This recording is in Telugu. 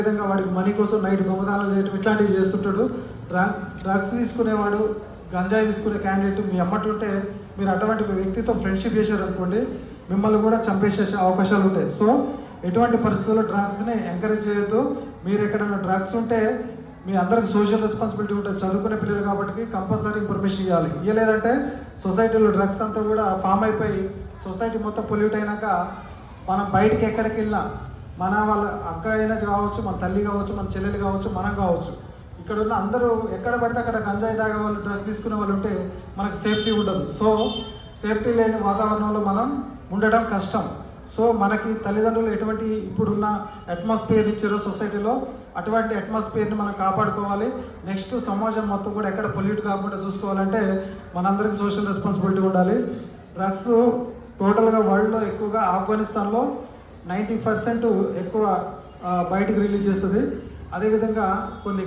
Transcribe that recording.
విధంగా వాడికి మనీ కోసం నైట్ దొంగతనాలు చేయడం ఇట్లాంటివి చేస్తుంటాడు. డ్రగ్స్ తీసుకునేవాడు, గంజాయి తీసుకునే క్యాండిడేట్ మీ అమ్మట్లుంటే మీరు అటువంటి వ్యక్తితో ఫ్రెండ్షిప్ చేశారు అనుకోండి, మిమ్మల్ని కూడా చంపేసే అవకాశాలు ఉంటాయి. సో ఎటువంటి పరిస్థితుల్లో డ్రగ్స్ని ఎంకరేజ్ చేయొద్దు. మీరు ఎక్కడైనా డ్రగ్స్ ఉంటే మీ అందరికి సోషల్ రెస్పాన్సిబిలిటీ ఉంటుంది. చదువుకునే పిల్లలు కాబట్టి కంపల్సరీ ఇన్ఫర్మేషన్ ఇవ్వాలి. ఇవ్వలేదంటే సొసైటీలో డ్రగ్స్ అంతా కూడా ఫామ్ అయిపోయి సొసైటీ మొత్తం పొల్యూట్ అయినాక మనం బయటికి ఎక్కడికి వెళ్ళినా మన వాళ్ళ అక్క అయినా కావచ్చు, మన తల్లి కావచ్చు, మన చెల్లెలు కావచ్చు, మనం కావచ్చు, ఇక్కడ ఉన్న అందరూ ఎక్కడ పడితే అక్కడ గంజాయి తాగే వాళ్ళు, డ్రగ్స్ తీసుకునే వాళ్ళు ఉంటే మనకు సేఫ్టీ ఉండదు. సో సేఫ్టీ లేని వాతావరణంలో మనం ఉండడం కష్టం. సో మనకి తల్లిదండ్రులు ఎటువంటి ఇప్పుడున్న అట్మాస్ఫియర్ ఇచ్చారో సొసైటీలో అటువంటి అట్మాస్ఫియర్ని మనం కాపాడుకోవాలి. నెక్స్ట్ సమాజం మొత్తం కూడా ఎక్కడ పొల్యూట్ కాకుండా చూసుకోవాలంటే మనందరికీ సోషల్ రెస్పాన్సిబిలిటీ ఉండాలి. డ్రగ్స్ టోటల్గా వరల్డ్లో ఎక్కువగా ఆఫ్ఘనిస్తాన్లో 90% ఎక్కువ బయటకు రిలీజ్ చేస్తుంది. అదేవిధంగా కొన్ని